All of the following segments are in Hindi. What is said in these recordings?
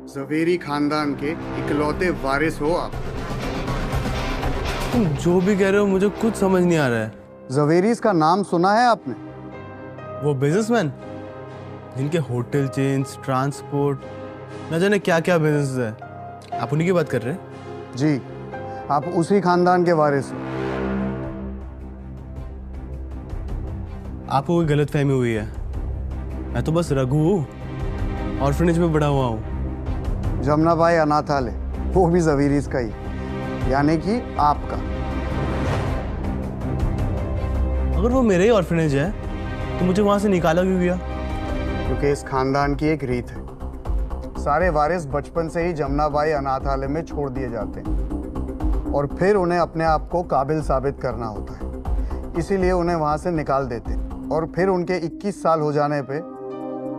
जवेरी खानदान के इकलौते वारिस हो आप। तुम जो भी कह रहे हो मुझे कुछ समझ नहीं आ रहा है। जवेरीज का नाम सुना है आपने? वो बिजनेसमैन जिनके होटल चेन्स, ट्रांसपोर्ट, न जाने क्या क्या बिजनेस है, आप उन्हीं की बात कर रहे हैं? जी, आप उसी खानदान के वारिस हो। आपको कोई गलतफहमी हुई है। मैं तो बस रघु हूँ, ऑर्फनेज में बड़ा हुआ हूँ। जमुनाबाई अनाथालय वो भी जवेरीज का ही, यानी कि आपका। अगर वो मेरे ही ऑर्फनेज है तो मुझे वहां से निकाला क्यों गया? क्योंकि इस खानदान की एक रीत है, सारे वारिस बचपन से ही जमुनाबाई अनाथालय में छोड़ दिए जाते हैं और फिर उन्हें अपने आप को काबिल साबित करना होता है, इसीलिए उन्हें वहां से निकाल देते हैं और फिर उनके 21 साल हो जाने पे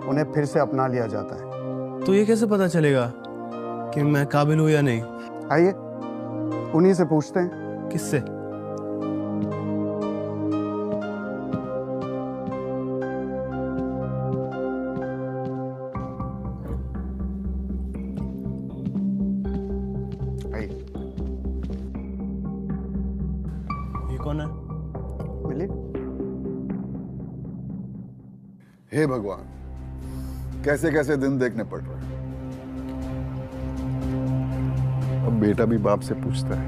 उन्हें फिर से अपना लिया जाता है। तो ये कैसे पता चलेगा कि मैं काबिल हूँ या नहीं? आइए उन्हीं से पूछते हैं। किससे? आइए। ये कौन है? मिलिए। हे भगवान, कैसे कैसे दिन देखने पड़ रहे हैं। अब बेटा भी बाप से पूछता है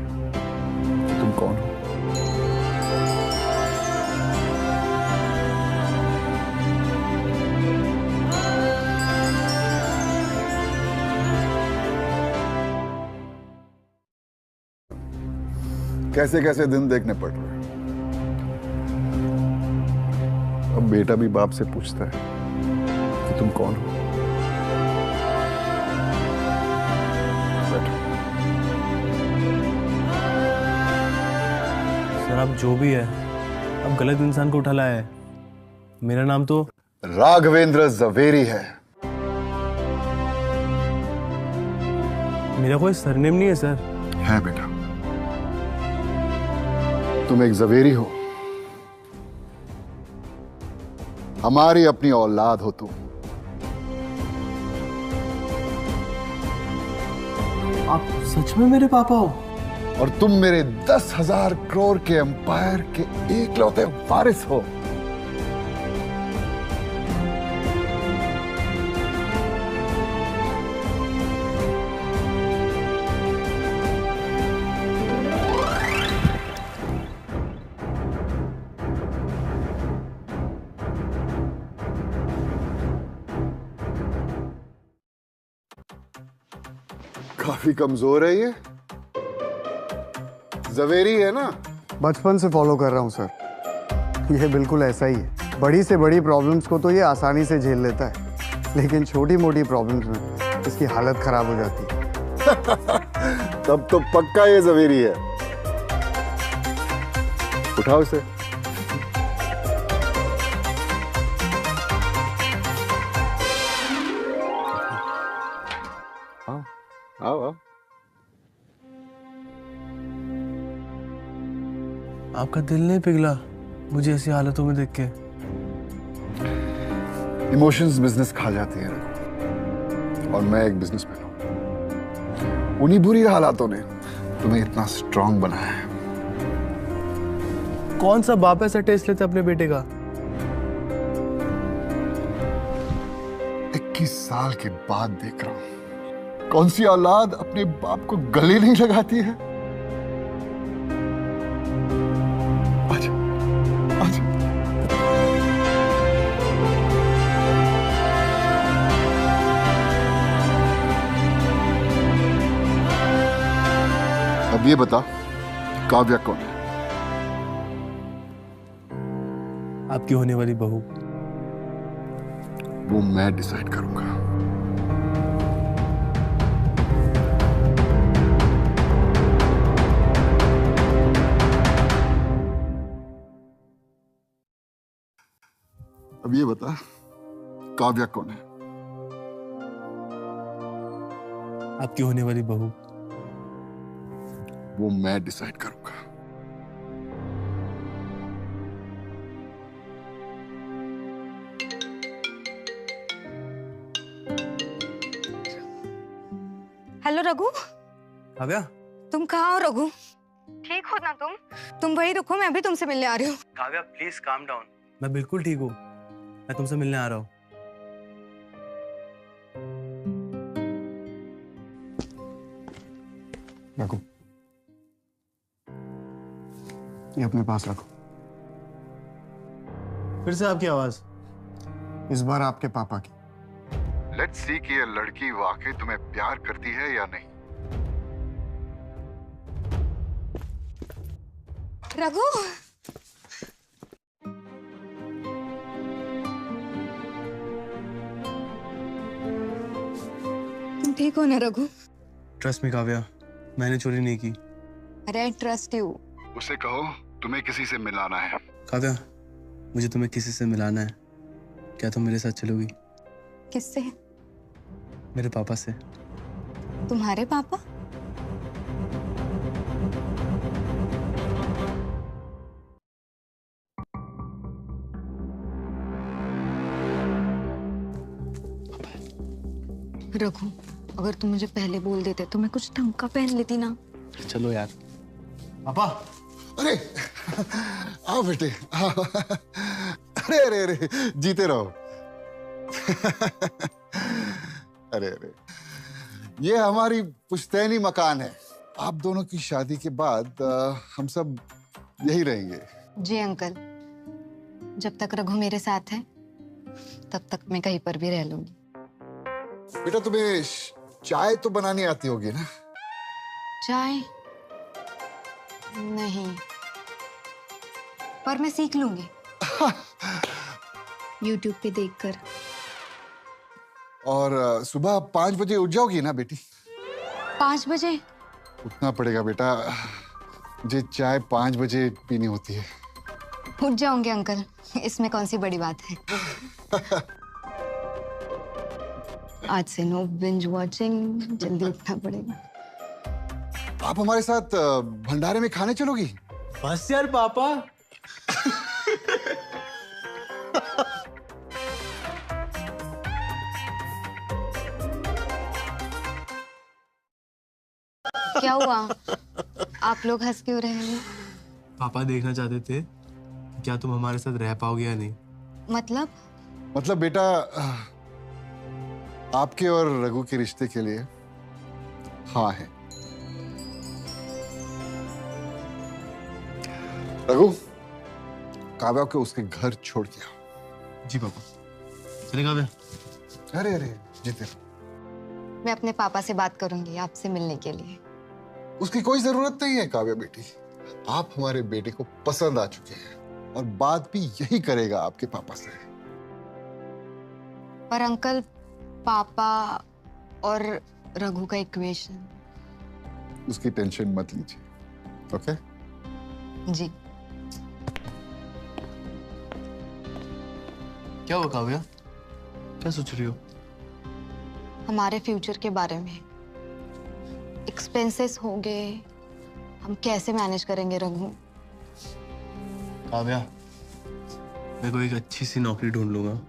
कि तुम कौन हो। कैसे कैसे दिन देखने पड़ रहे हैं। अब बेटा भी बाप से पूछता है कि तुम कौन हो। बैठो। सर आप जो भी है, अब गलत इंसान को उठा लाया है। मेरा नाम तो राघवेंद्र जवेरी है। मेरा कोई सरनेम नहीं है सर। है बेटा, तुम एक जवेरी हो। हमारी अपनी औलाद हो तुम। आप सच में मेरे पापा हो? और तुम मेरे 10,000 करोड़ के एम्पायर के एकलौते वारिस हो। काफी कमजोर है ये। जवेरी है ना? बचपन से फॉलो कर रहा हूँ सर। ये बिल्कुल ऐसा ही है। बड़ी से बड़ी प्रॉब्लम्स को तो ये आसानी से झेल लेता है, लेकिन छोटी मोटी प्रॉब्लम्स में इसकी हालत खराब हो जाती है। तब तो पक्का ये जवेरी है। उठाओ इसे। आओ आओ आओ। आपका दिल नहीं पिघला मुझे ऐसी हालतों में देख के? इमोशंस बिजनेस खा जाती है और मैं एक बिजनेसमैन हूं। उन्हीं बुरी हालातों ने तुम्हें इतना स्ट्रांग बनाया है। कौन सा बाप ऐसा टेस्ट लेता अपने बेटे का? 21 साल के बाद देख रहा हूं कौन सी औलाद अपने बाप को गले नहीं लगाती है। आजा, आजा। अब ये बता, काव्या कौन है? आपकी होने वाली बहू। वो मैं डिसाइड करूंगा। अब ये बता, काव्या कौन है? आपकी होने वाली बहू। वो मैं डिसाइड करूंगा। हेलो रघु, काव्या, तुम कहाँ हो रघु? ठीक हो ना तुम वहीं रुको, मैं अभी तुमसे मिलने आ रही हूँ। Kavya please calm down. मैं बिल्कुल ठीक हूँ, मैं तुमसे मिलने आ रहा हूँ। रखो, ये अपने पास रखो। फिर से आपकी आवाज। इस बार आपके पापा की। लेट्स सी कि ये लड़की वाकई तुम्हें प्यार करती है या नहीं। रघु, तुम ठीक हो ना रघु? ट्रस्ट मी काव्या, मैंने चोरी नहीं की। अरे आई ट्रस्ट यू। उसे कहो तुम्हें किसी से मिलाना है। काव्या, मुझे तुम्हें किसी से मिलाना है। क्या तुम मेरे साथ चलोगी? किससे? मेरे पापा से। तुम्हारे पापा? रघु, अगर तुम मुझे पहले बोल देते तो मैं कुछ ढंग का पहन लेती ना। चलो यार। पापा। अरे आओ बेटे आओ। अरे अरे अरे जीते रहो। अरे अरे, ये हमारी पुश्तैनी मकान है। आप दोनों की शादी के बाद हम सब यही रहेंगे। जी अंकल, जब तक रघु मेरे साथ है तब तक मैं कहीं पर भी रह लूंगी। बेटा तुम्हें चाय तो बनानी आती होगी ना? चाय नहीं, पर मैं सीख लूंगी YouTube पे देखकर। और सुबह 5 बजे उठ जाओगी ना बेटी? 5 बजे? उठना पड़ेगा बेटा, मुझे चाय 5 बजे पीनी होती है। उठ जाऊंगे अंकल, इसमें कौन सी बड़ी बात है। आज से नो बिंज वॉचिंग, जल्दी उठना पड़ेगा। आप हमारे साथ भंडारे में खाने चलोगी? बस यार पापा। क्या हुआ? आप लोग हंस क्यों रहे हैं? पापा देखना चाहते थे कि क्या तुम हमारे साथ रह पाओगे या नहीं। मतलब बेटा, आपके और रघु के रिश्ते के लिए हाँ है। रघु, काव्या को उसके घर छोड़ के आओ। जी पापा। चले काव्या। अरे अरे जीते, मैं अपने पापा से बात करूंगी आपसे मिलने के लिए। उसकी कोई जरूरत नहीं है काव्या बेटी। आप हमारे बेटे को पसंद आ चुके हैं और बात भी यही करेगा आपके पापा से। पर अंकल, पापा और रघु का इक्वेशन। उसकी टेंशन मत लीजिए, ओके? जी। क्या हुआ काव्या, क्या सोच रही हो? हमारे फ्यूचर के बारे में। एक्सपेंसेस हो गए, हम कैसे मैनेज करेंगे रघु? काव्या, मैं कोई एक अच्छी सी नौकरी ढूंढ लूंगा।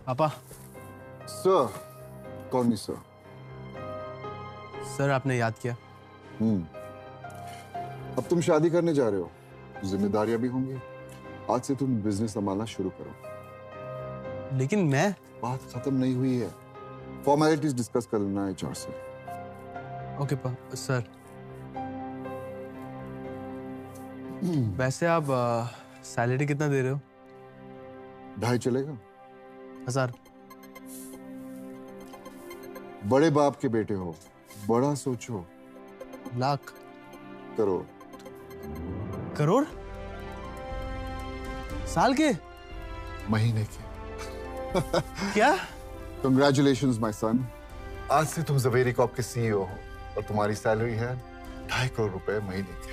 पापा। सर? कौन नहीं सर? सर आपने याद किया। अब तुम शादी करने जा रहे हो, जिम्मेदारियां भी होंगी। आज से तुम बिजनेस संभालना शुरू करो। लेकिन मैं। बात खत्म नहीं हुई है, फॉर्मेलिटीज डिस्कस कर लेना HR से। Okay sir. वैसे आप सैलरी कितना दे रहे हो? 2.5 चलेगा? 1000। बड़े बाप के बेटे हो, बड़ा सोचो। लाख? करोड़? करोड़? साल के? महीने के। क्या? कंग्रेचुलेशंस माय सन, आज से तुम जवेरी कॉर्प के CEO हो और तुम्हारी सैलरी है 2.5 करोड़ रुपए महीने की।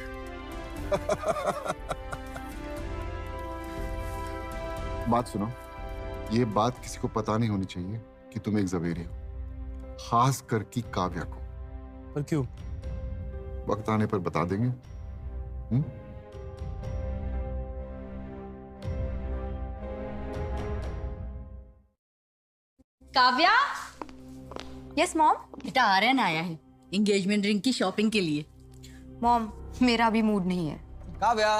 बात सुनो, ये बात किसी को पता नहीं होनी चाहिए कि तुम एक जवेरी हो। खास कर की काव्या को। पर क्यों? वक्त आने पर बता देंगे। Kavya, yes mom. बेटा आर्यन आया है एंगेजमेंट रिंग की शॉपिंग के लिए। मॉम, मेरा भी मूड नहीं है। काव्या,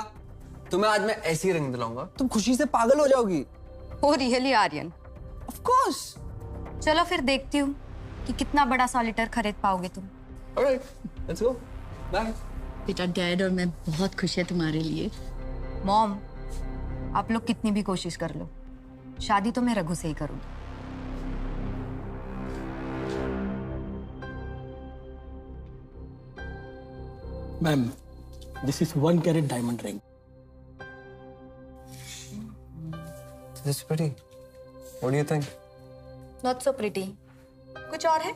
तुम्हें आज मैं ऐसी रिंग दिलाऊंगा, तुम खुशी से पागल हो जाओगी। Oh really Aryan? Of course. चलो फिर देखती हूँ कि कितना बड़ा सॉलिटर खरीद पाओगे तुम। Alright, let's go. बाय। बेटा डैड और मैं बहुत खुश है तुम्हारे लिए। मॉम, आप लोग कितनी भी कोशिश कर लो, शादी तो मैं रघु से ही करूँगी। Ma'am, this is 1 carat diamond ring. This is pretty. What do you think? Not so pretty. कुछ और है?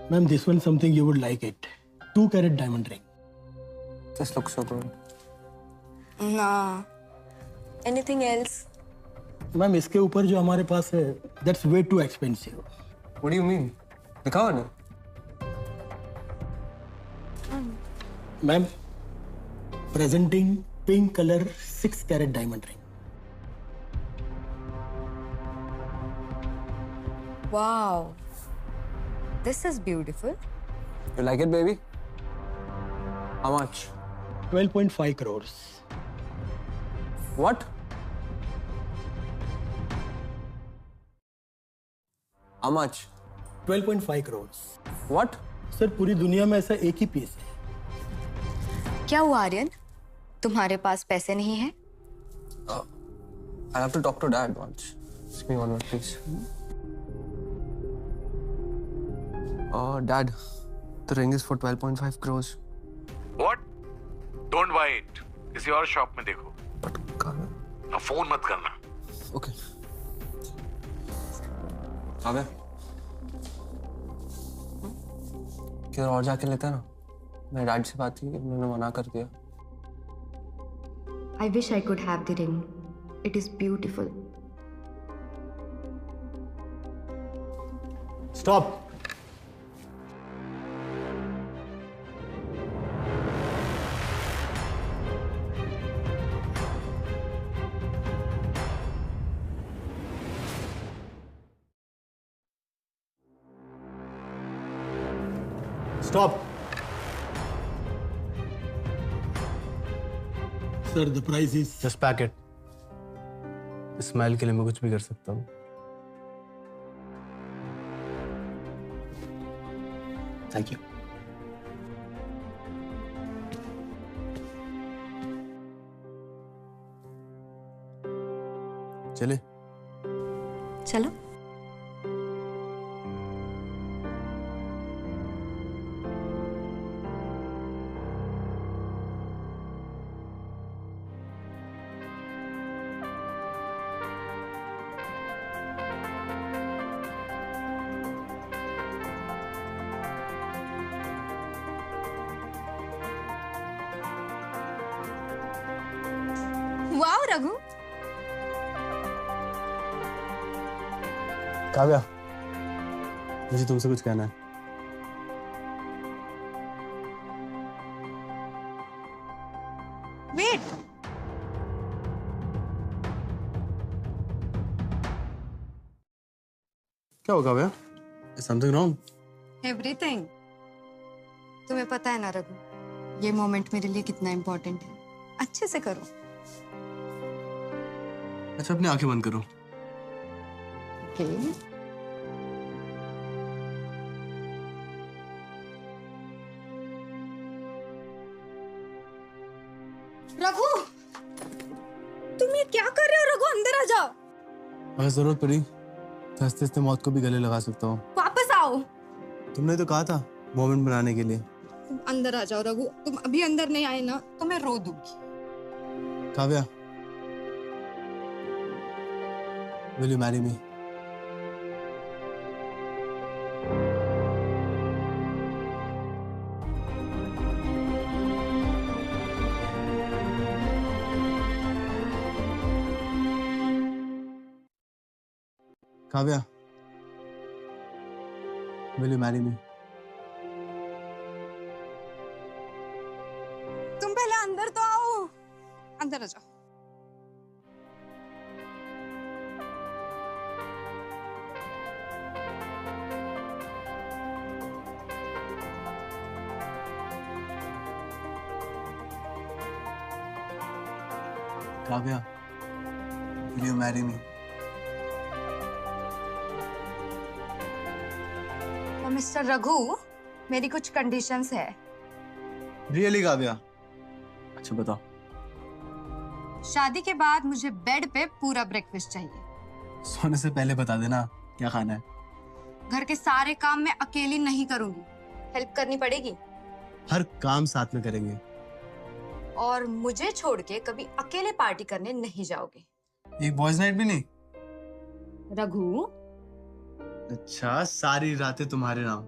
Ma'am, this one something you would like it. 2 carat diamond ring. This looks so good. ना। Anything else? Ma'am, इसके ऊपर जो हमारे पास है, that's way too expensive. What do you mean? दिखाओ ना। Ma'am, presenting pink color 6 carat diamond ring. Wow, this is beautiful. You like it, baby? How much? 12.5 crores. What? How much? 12.5 crores. What? Sir पूरी दुनिया में ऐसा एक ही पीस है। क्या हुआ आर्यन? तुम्हारे पास पैसे नहीं है? I'll have to talk to Dad once. Just give me 1 minute, please. Dad, the ring is for 12.5 crores. What? Don't buy it. किसी और शॉप में देखो। But काव्या। अब फोन मत करना। Okay. काव्या। किधर और जाके लेते हैं ना? मेरे डैड से बात की, उन्होंने मना कर दिया। I wish I could have the ring. It is beautiful. Stop. Stop. Sir, the price is Just pack it. Smile के लिए मैं कुछ भी कर सकता हूँ। thank you. चले। चलो। वाह रघु, काव्या, मुझे तुमसे कुछ कहना है। वेट। क्या हो Kavya? Is something wrong? Everything. तुम्हें पता है ना रघु, ये मोमेंट मेरे लिए कितना इम्पोर्टेंट है। अच्छे से करो। अच्छा, अपनी आंखें बंद करो। Okay. रघु, तुम ये क्या कर रहे हो? रघु अंदर आ जाओ। अगर जरूरत पड़ी तो हंसते हंसते मौत को भी गले लगा सकता हूँ। वापस आओ। तुमने तो कहा था मोमेंट बनाने के लिए। तुम अंदर आ जाओ रघु। तुम अभी अंदर नहीं आए ना तो मैं रो दूंगी। Kavya, will you marry me? Kavya, Will you marry me? तुम पहले अंदर तो आओ, अंदर आ जाओ। Kavya, will you marry me? तो मिस्टर रघु, मेरी कुछ कंडीशंस है। Really, Kavya? अच्छा बताओ। शादी के बाद मुझे बेड पे पूरा ब्रेकफास्ट चाहिए। सोने से पहले बता देना क्या खाना है। घर के सारे काम मैं अकेली नहीं करूंगी, हेल्प करनी पड़ेगी। हर काम साथ में करेंगे। और मुझे छोड़ के कभी अकेले पार्टी करने नहीं जाओगे। एक बॉयज नाइट भी नहीं? रघु, अच्छा, सारी रातें तुम्हारे नाम।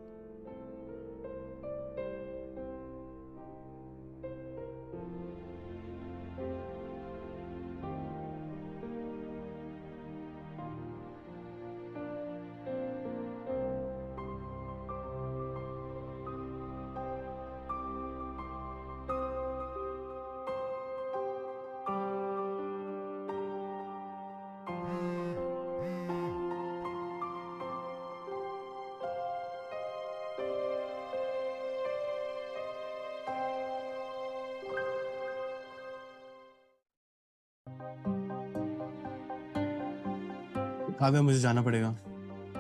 काव्या, मुझे जाना पड़ेगा।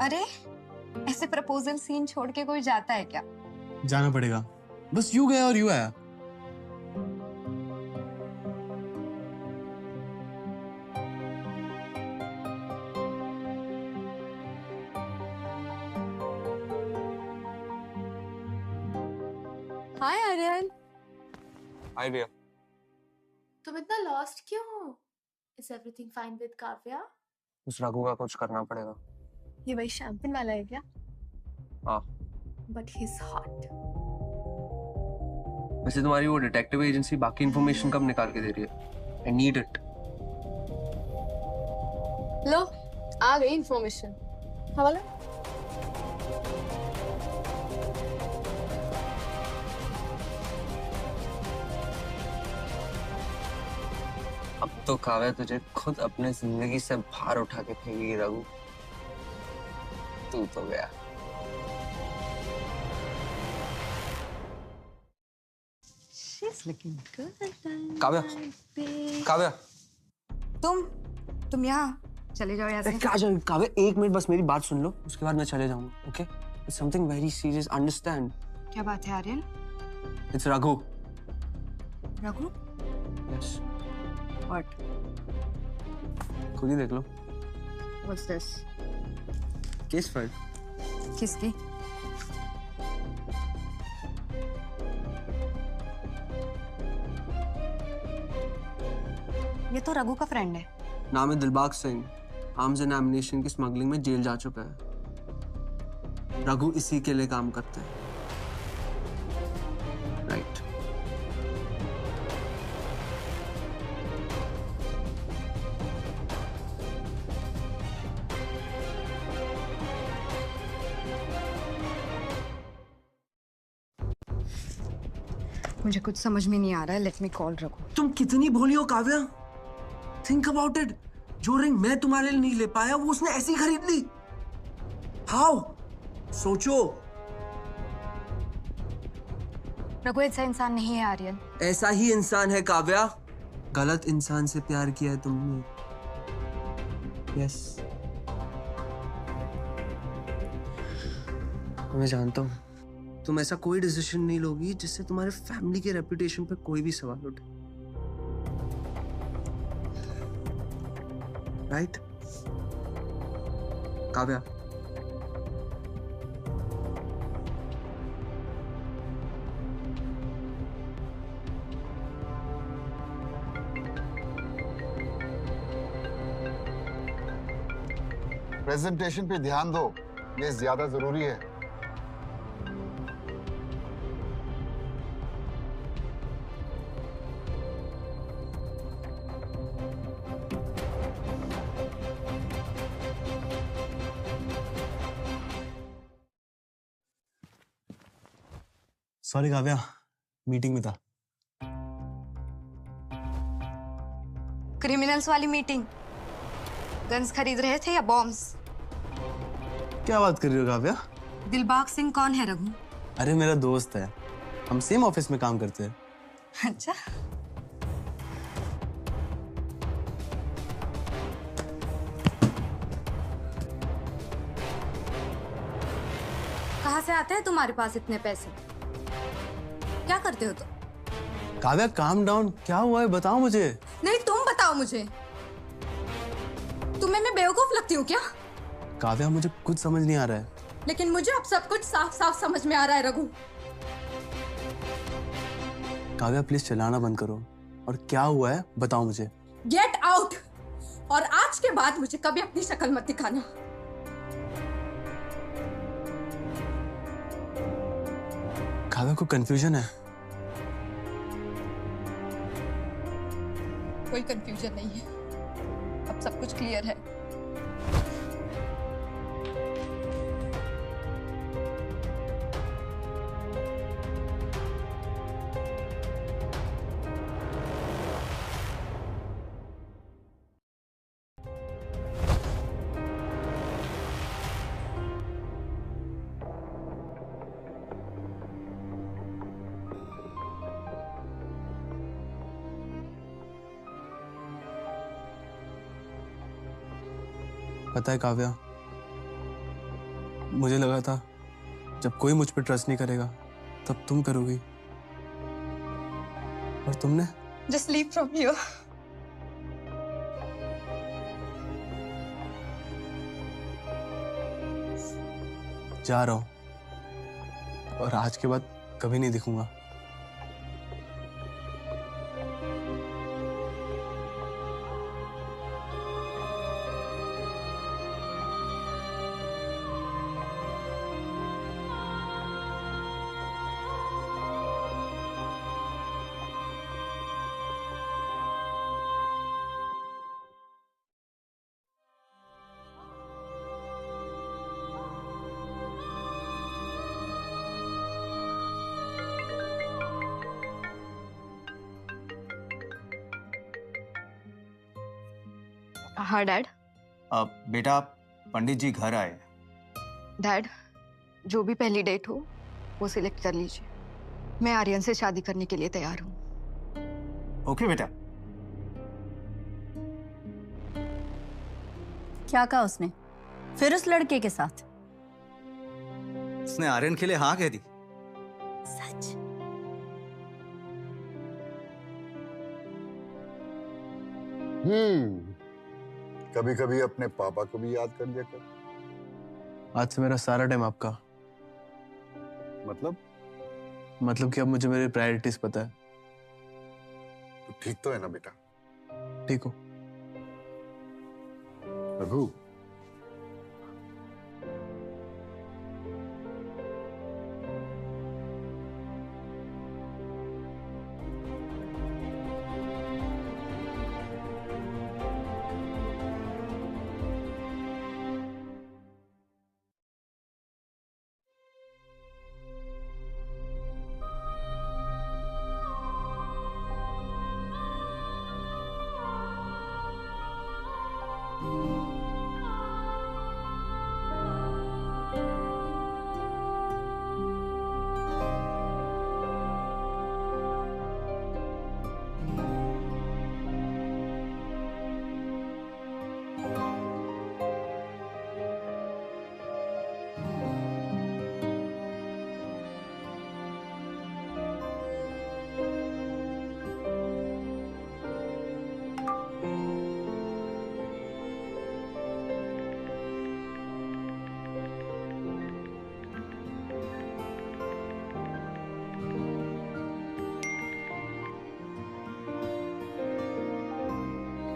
अरे ऐसे प्रपोजल सीन छोड़ के कोई जाता है क्या? जाना पड़ेगा। बस यू गया और यू आया। हाय आर्यन। हाय भैया। तुम इतना लॉस्ट क्यों हो? Is everything fine with Kavya? उस रघु का कुछ करना पड़ेगा। ये वही शैम्पेन वाला है क्या? हाँ। But he is hot. वैसे तुम्हारी वो डिटेक्टिव एजेंसी बाकी इंफॉर्मेशन कब निकाल के दे रही है? I need it. लो, आ गई इंफॉर्मेशन। हवाला। अब तो काव्या तुझे खुद अपने जिंदगी से बाहर उठा के फेंकेगी रघु। तू तो गया। काव्या, काव्या, तुम यहाँ चले जाओ यहाँ से। क्या जाओ काव्या, एक मिनट बस मेरी बात सुन लो, उसके बाद मैं चले जाऊंगा। Okay? It's something very serious, understand? क्या बात है Aryan? It's Raghu. Raghu? Yes. What? खुद ही देख लो। What's this? Case file. किसकी? ये तो रघु का फ्रेंड है। नाम है Dilbag Singh. Arms and ammunition की स्मगलिंग में जेल जा चुका है। रघु इसी के लिए काम करता है। राइट। मुझे कुछ समझ में नहीं आ रहा है। Let me call Raghu. तुम कितनी भोली हो काव्या। Think about it. जो रिंग मैं तुम्हारे लिए नहीं ले पाया वो उसने ऐसी खरीद ली। हाउ? सोचो। रघु ऐसा इंसान नहीं है आर्यन। ऐसा ही इंसान है काव्या। गलत इंसान से प्यार किया है तुमने। यस। मैं जानता हूँ तुम ऐसा कोई डिसीजन नहीं लोगी जिससे तुम्हारे फैमिली के रेपुटेशन पे कोई भी सवाल उठे। राइट? काव्या, प्रेजेंटेशन पे ध्यान दो, ये ज्यादा जरूरी है। सॉरी काव्या, मीटिंग में था। क्रिमिनल्स वाली मीटिंग? गन्स खरीद रहे थे या बॉम्ब्स? क्या बात कर रही हो काव्या? दिलबाग सिंह कौन है रघु? अरे मेरा दोस्त है, हम सेम ऑफिस में काम करते हैं। अच्छा। कहाँ से आते हैं तुम्हारे पास इतने पैसे? क्या करते हो तुम? काव्या काम डाउन, क्या हुआ है बताओ मुझे। नहीं, तुम बताओ मुझे। तुम्हें मैं बेवकूफ लगती हूँ क्या? काव्या मुझे कुछ समझ नहीं आ रहा है। लेकिन मुझे अब सब कुछ साफ साफ समझ में आ रहा है रघु। काव्या प्लीज चिल्लाना बंद करो, और क्या हुआ है बताओ मुझे। Get out! और आज के बाद मुझे कभी अपनी शक्ल मत दिखाना। काव्या को कंफ्यूजन है। कोई कंफ्यूजन नहीं है, अब सब कुछ क्लियर है। पता है काव्या, मुझे लगा था जब कोई मुझ पर ट्रस्ट नहीं करेगा तब तुम करोगी, और तुमने। Just leave from here. जा रहा हूं, और आज के बाद कभी नहीं दिखूंगा। हाँ डैड। बेटा, पंडित जी घर आए। डैड, जो भी पहली डेट हो वो सिलेक्ट कर लीजिए। मैं आर्यन से शादी करने के लिए तैयार हूँ। ओके बेटा। क्या कहा उसने? फिर उस लड़के के साथ? उसने आर्यन के लिए हाँ कह दी। सच? कभी कभी अपने पापा को भी याद कर लिया कर। आज से मेरा सारा टाइम आपका। मतलब कि अब मुझे मेरी प्रायोरिटीज पता है। तो ठीक तो है ना बेटा? ठीक हो। रघु,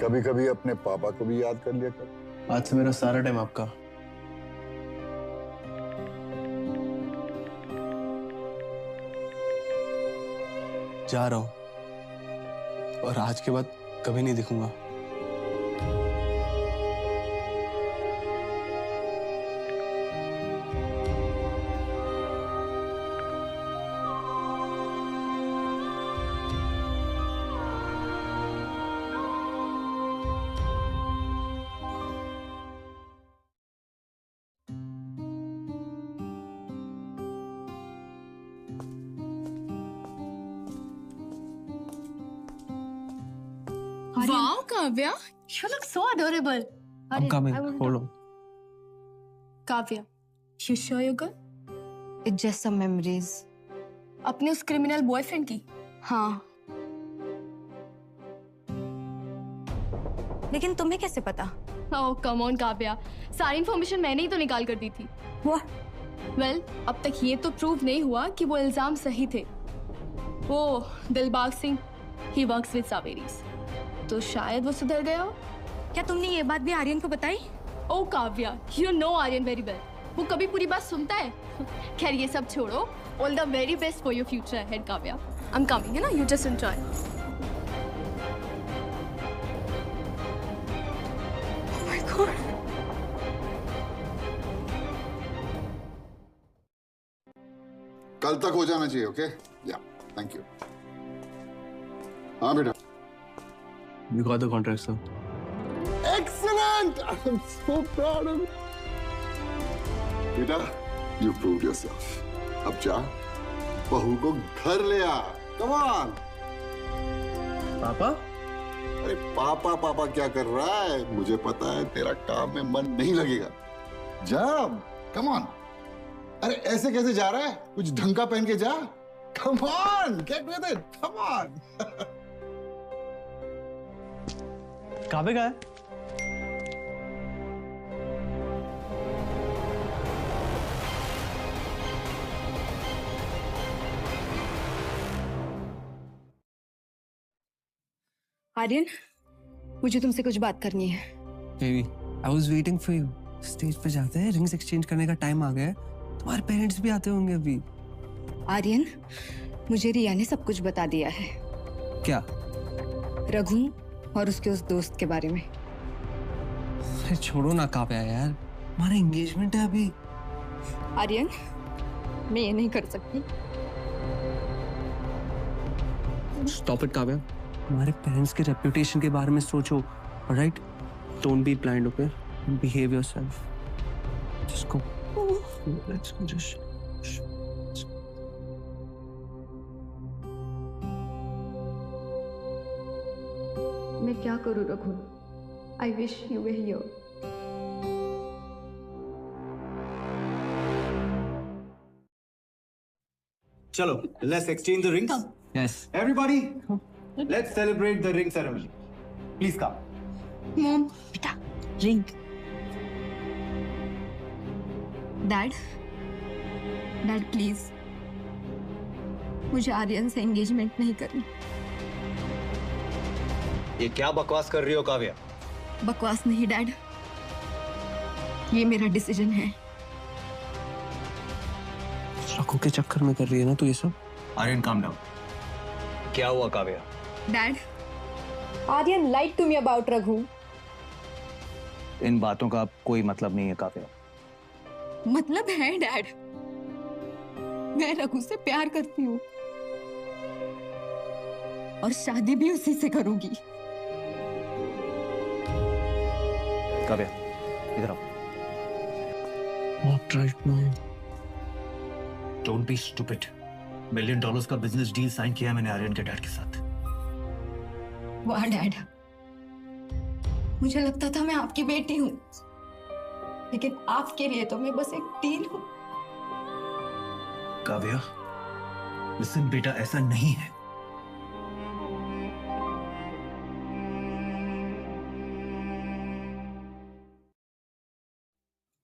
कभी कभी अपने पापा को भी याद कर लिया कर। आज से मेरा सारा टाइम आपका। जा रहा हूं, और आज के बाद कभी नहीं दिखूंगा। Wow, Kavya, you look so adorable. I'm coming. Hold on. Kavya, you sure you're good? It's just some memories. अपने उस क्रिमिनल बॉयफ्रेंड की? हाँ। लेकिन तुम्हें कैसे पता? Oh, come on, काव्या, सारी इन्फॉर्मेशन मैंने ही तो निकाल कर दी थी। What? Well, अब तक ये तो प्रूव नहीं हुआ कि वो इल्जाम सही थे। वो Dilbag Singh, he works with Saveris. तो शायद वो सुधर गया हो। क्या तुमने ये बात भी आर्यन को बताई? ओ Kavya, you know Aryan very well. वो कभी पूरी बात सुनता है? खैर ये सब छोड़ो। All the very best for your future ahead, Kavya. I'm coming, है ना? You just enjoy. Oh my God. कल तक हो जाना चाहिए, ओके? या, थैंक यू। हाँ बेटा। We got the contract, sir. Excellent! I'm so proud of you. बेटा, you proved yourself. अब जा, बहू को घर ले आ। Come on. पापा? अरे पापा पापा क्या कर रहा है? मुझे पता है तेरा काम में मन नहीं लगेगा। जा, come on. अरे ऐसे कैसे जा रहा है? कुछ ढंग का पहन के जा। Come on, get with it. Come on. काबे का है? आर्यन, मुझे तुमसे कुछ बात करनी है। Baby, I was waiting for you. Stage पे जाते हैं, रिंग्स एक्सचेंज करने का टाइम आ गया है। तुम्हारे पेरेंट्स भी आते होंगे अभी। आर्यन, मुझे रिया ने सब कुछ बता दिया है। क्या? रघु और उसके उस दोस्त के बारे में। अरे छोड़ो ना काव्या यार, हमारा एंगेजमेंट है अभी। आर्यन, मैं ये नहीं कर सकती। Stop it, Kavya. हमारे पेरेंट्स के रेपुटेशन के बारे में सोचो, alright? Don't be blind, okay? Behave yourself. Just go. Let's go. Just. मैं क्या करूं Raghu? I wish you were here. चलो, let's exchange the rings. Yes. Everybody, let's celebrate the ring ceremony. Please come. Mom, बेटा, रिंग। डैड, प्लीज, मुझे आर्यन से एंगेजमेंट नहीं करनी। ये क्या बकवास कर रही हो काव्या? बकवास नहीं डैड, ये मेरा डिसीजन है। रघु के चक्कर में कर रही है ना तू ये सब? Aryan, calm down. क्या हुआ Kavya? Dad, Aryan lied to me about Raghu. इन बातों का अब कोई मतलब नहीं है काव्या। मतलब है डैड, मैं रघु से प्यार करती हूँ और शादी भी उसी से करूंगी। काव्या, इधर आओ। Not right now. Don't be stupid. $1 million का बिजनेस डील साइन किया मैंने आर्यन के डैड के साथ। वाह डैड, मुझे लगता था मैं आपकी बेटी हूँ, लेकिन आपके लिए तो मैं बस एक टीन हूँ। काव्या, लिसन बेटा, ऐसा नहीं है।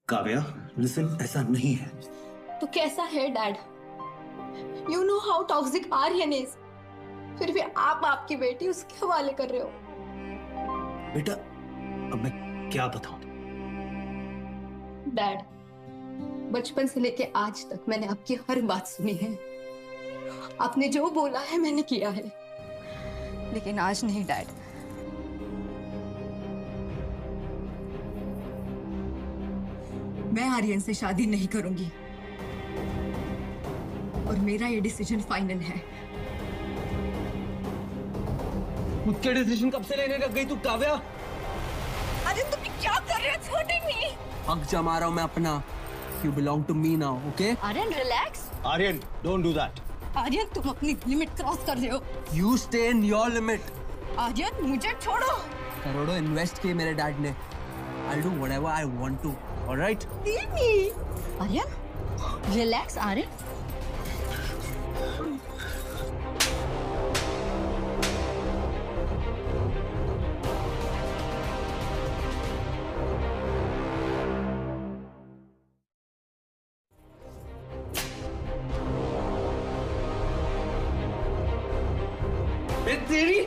काव्या, लिसन, ऐसा नहीं है। तो कैसा है dad? You know how toxic Aryan is. फिर भी आप आपकी बेटी उसके हवाले कर रहे हो। बेटा, अब मैं क्या बताऊं? डैड, बचपन से लेके आज तक मैंने आपकी हर बात सुनी है। आपने जो बोला है मैंने किया है, लेकिन आज नहीं डैड। मैं आर्यन से शादी नहीं करूंगी और मेरा ये डिसीजन फाइनल है। खुद के डिसीजन कब से लेने लग गई तू काव्या? आर्यन, तुम क्या कर रहे हो? छोड़ो नहीं। हक जमा रहा हूं मैं अपना। You belong to me now, okay? Aryan relax. Aryan, don't do that. Aryan, तुम अपनी लिमिट क्रॉस कर रहे हो। You stay in your limit. Aryan मुझे छोड़ो। करोड़ों इन्वेस्ट किए मेरे डैड ने। I'll do whatever I want to. All right? Aryan relax Aryan. तेरी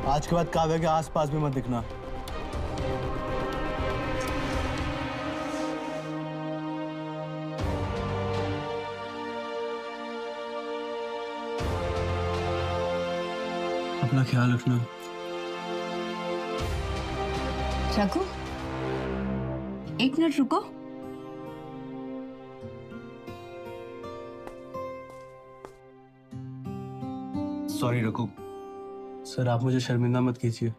आज के बाद काव्या के आसपास भी मत दिखना। अपना ख्याल रखना। रघु, एक मिनट रुको। सॉरी रघु, सर आप मुझे शर्मिंदा मत कीजिए।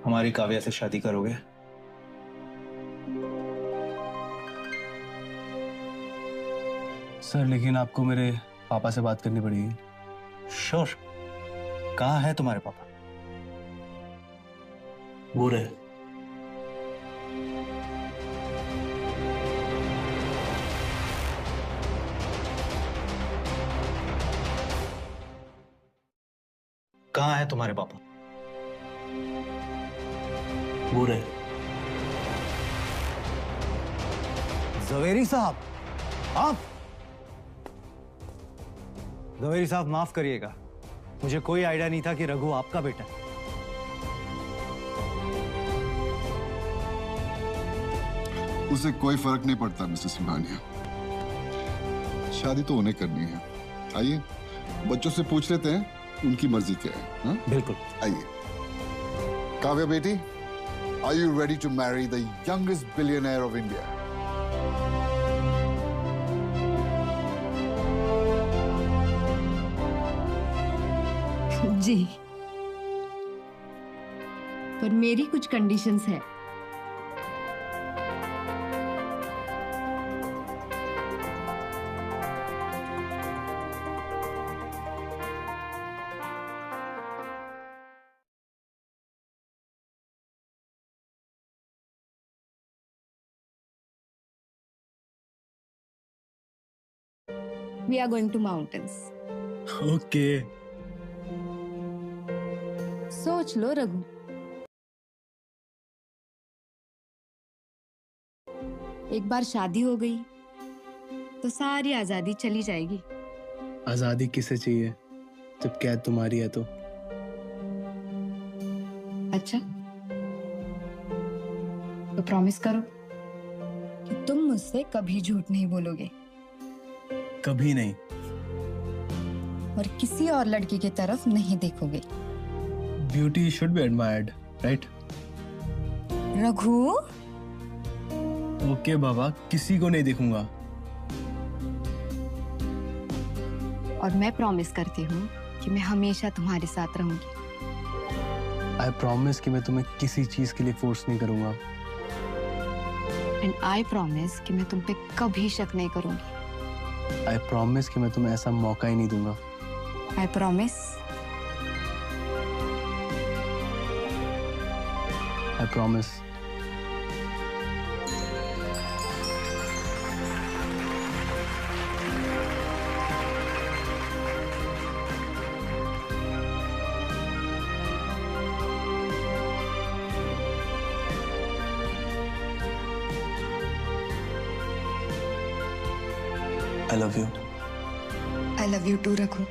हमारी काव्या से शादी करोगे? सर लेकिन आपको मेरे पापा से बात करनी पड़ेगी। श्योर। कहाँ है तुम्हारे पापा? वो रहे। कहाँ है तुम्हारे पापा? वो रहे। जवेरी साहब, आप? जवेरी साहब माफ करिएगा, मुझे कोई आइडिया नहीं था कि रघु आपका बेटा है। उसे कोई फर्क नहीं पड़ता मिसेस सिंघानिया, शादी तो उन्हें करनी है। आइए बच्चों से पूछ लेते हैं उनकी मर्जी क्या है। हा? बिल्कुल, आइए। काव्या बेटी, are you ready to marry the youngest billionaire of India? जी, पर मेरी कुछ कंडीशंस है। We are going to mountains. Okay. सोच लो रघु। एक बार शादी हो गई तो सारी आजादी चली जाएगी। आजादी किसे चाहिए जब कैद तुम्हारी है तो? अच्छा, तो प्रॉमिस करो कि तुम मुझसे कभी झूठ नहीं बोलोगे कभी नहीं। और किसी और लड़की की तरफ नहीं देखोगे। Beauty should be admired, right? Raghu. Okay बाबा, किसी को नहीं देखूंगा। और मैं प्रॉमिस करती हूँ कि मैं हमेशा तुम्हारे साथ रहूंगी। आई प्रॉमिस कि मैं तुम्हें किसी चीज के लिए फोर्स नहीं करूंगा। एंड आई प्रॉमिस कि मैं तुम पे कभी शक नहीं करूंगी। आई प्रॉमिस कि मैं तुम्हें ऐसा मौका ही नहीं दूंगा। I promise. I promise. I love you. I love you too, Raghu.